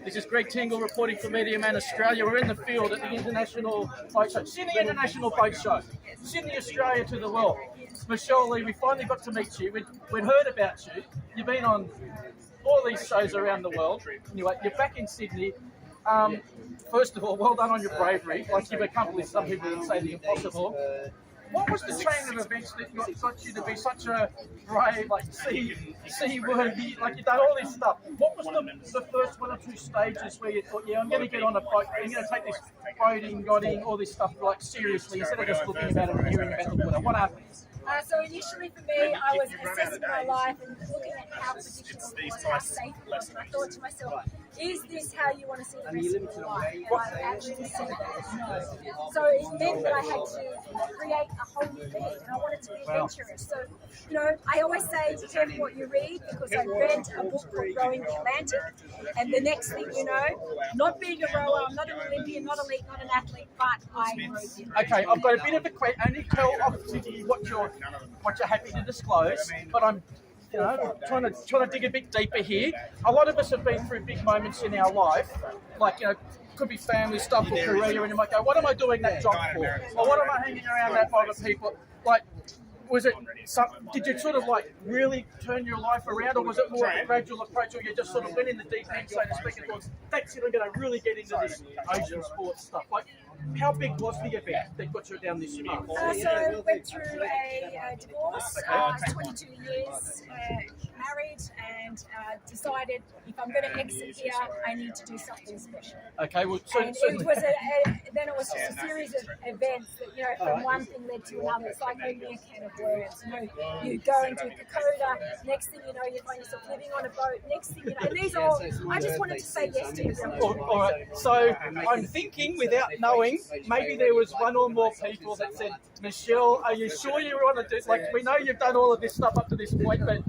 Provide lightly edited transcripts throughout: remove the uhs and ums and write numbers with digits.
This is Greg Tingle reporting for Media Man Australia. We're in the field at the International Boat Show, Sydney International Boat Show, Sydney, Australia to the world. Michelle Lee, we finally got to meet you. We'd heard about you. You've been on all these shows around the world. Anyway, you're back in Sydney. First of all, well done on your bravery. Like you've accomplished, some people would say, the impossible. What was the chain of events that got you to be such a brave, like seaworthy, like you've done all this stuff? What was the first one or two stages where you thought, yeah, I'm going to get on a boat, I'm going to take this boating, yachting, all this stuff like seriously instead of just looking about it and hearing about the water? What happened? So initially for me, I was assessing my life and looking at how predictable it was, how safe it was, and I thought to myself, is this how you want to see the rest of your life? And I actually said no. So it meant that I had to create a whole new thing, and I wanted to be adventurous. So, you know, I always say, be careful what you read, because I read a book called Rowing the Atlantic, and the next thing you know, not being a rower, I'm not an Olympian, not elite, not an athlete, but I rode the Okay, I've got a bit of a question. Only tell obviously what you're happy to disclose, but I'm trying to dig a bit deeper here. A lot of us have been through big moments in our life, like could be family stuff or career, and you might go, what am I doing that job for? Or what am I hanging around that by the people? Like, did you sort of like really turn your life around, or was it more of a gradual approach, or you just sort of went in the deep end, so to speak, and thought, that's it, I'm going to really get into this ocean sports stuff? Like, how big was the event that got you down this path? So I went through a divorce, 22 years married, and decided if I'm going to exit here, I need to do something special. Okay, well, and it was then it was just a series of events that, from one thing led to another. It's like opening a can of worms. You go into Kokoda, next thing you know, you find yourself living on a boat. Next thing you know, and these are all, I just wanted to say yes to everything. All right, so I'm thinking, without knowing, maybe there was one or more people that said, Michelle, are you sure you want to do, like, we know you've done all of this stuff up to this point, but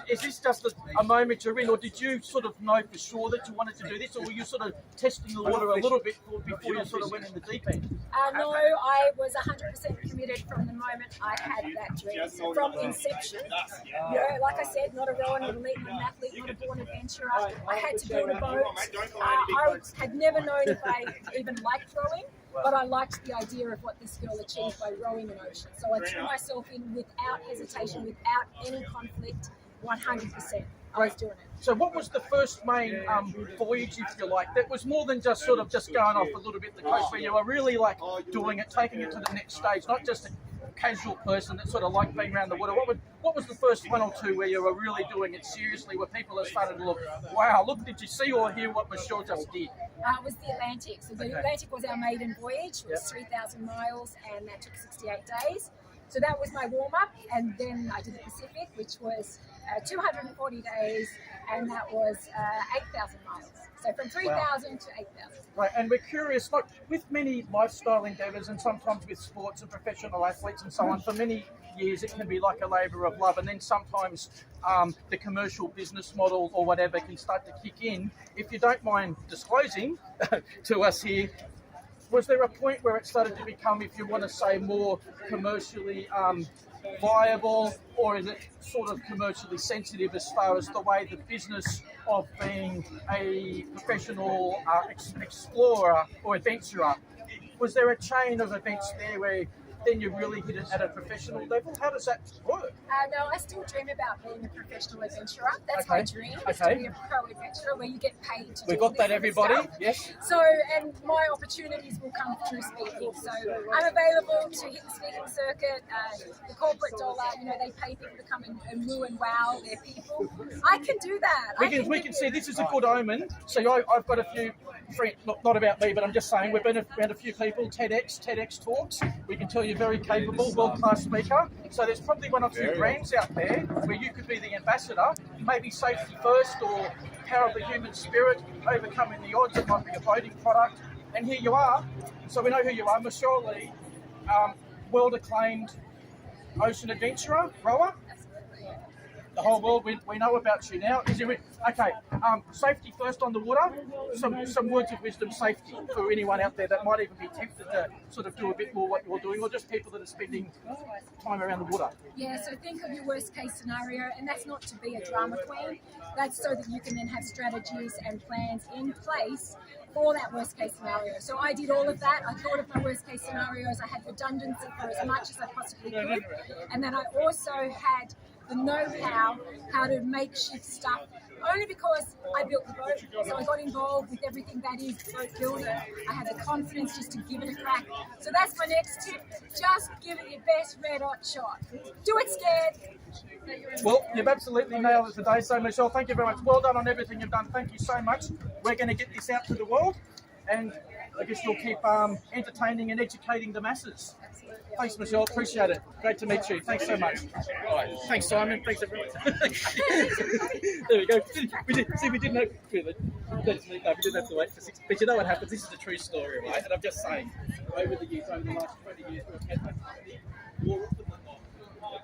is this just a moment you're in, or did you sort of know for sure that you wanted to do this, or were you sort of testing the water a little bit before you sort of went in the deep end? No, I was 100% committed from the moment I had that dream. From inception, like I said, not a rower, not an elite, not an athlete, not a born adventurer. I had to build a boat. I had never known if I even liked rowing, but I liked the idea of what this girl achieved by rowing an ocean. So I threw myself in without hesitation, without any conflict, 100%. I was doing it. So what was the first main voyage, if you like, that was more than just sort of just going off a little bit the coast, where you were really like doing it, taking it to the next stage, not just a casual person that sort of liked being around the water? What was the first one or two where you were really doing it seriously, where people have started to look, wow, look, did you see or hear what Michelle just did? It was the Atlantic. So the Atlantic was our maiden voyage. It was 3,000 miles, and that took 68 days. So that was my warm-up, and then I did the Pacific, which was 240 days, and that was 8,000 miles. So from 3,000 to 8,000. Right, and we're curious, like with many lifestyle endeavours and sometimes with sports and professional athletes and so on, for many years it can be like a labour of love, and then sometimes the commercial business model or whatever can start to kick in. If you don't mind disclosing to us here, was there a point where it started to become, if you want to say, more commercially viable, or is it sort of commercially sensitive as far as the way the business of being a professional explorer or adventurer? Was there a chain of events there where then you really hit it at a professional level? How does that work? No, I still dream about being a professional adventurer. That's my dream, is to be a pro adventurer where you get paid to do We got that, everybody. Stuff. Yes. So, and my opportunities will come through speaking. So I'm available to hit the speaking circuit. The corporate dollar, they pay people to come and woo and wow their people. I can do that. We can see this is a good omen. So I've got a few friends, not about me, but I'm just saying, we've been around a few people, TEDx talks. We can tell you're very capable, world-class speaker. So there's probably one or two brands out there where you could be the ambassador, maybe safety first or power of the human spirit, overcoming the odds. It might be a voting product. And here you are. So we know who you are, Michelle Lee, world-acclaimed ocean adventurer, rower. The whole world, we know about you now. Is it okay? Safety first on the water. Some words of wisdom, safety for anyone out there that might even be tempted to sort of do a bit more what you're doing, or just people that are spending time around the water. Yeah, so think of your worst case scenario, and that's not to be a drama queen. That's so that you can then have strategies and plans in place for that worst case scenario. So I did all of that. I thought of my worst case scenarios. I had redundancy for as much as I possibly could. And then I also had the know-how to makeshift stuff, only because I built the boat. So I got involved with everything that is boat building. I had the confidence just to give it a crack. So that's my next tip. Just give it your best red hot shot. Do it scared. Well, you've absolutely nailed it today. So, Michelle, thank you very much. Well done on everything you've done. Thank you so much. We're going to get this out to the world, and I guess you'll keep entertaining and educating the masses. Thanks, Michelle. Appreciate it. Great to meet you. Thanks so much. All right. Thanks, Simon. Thanks, everyone. There we go. We didn't know. We didn't have to wait for 6. But you know what happens? This is a true story, right? And I'm just saying, over the last 20 years, we've had more often than not.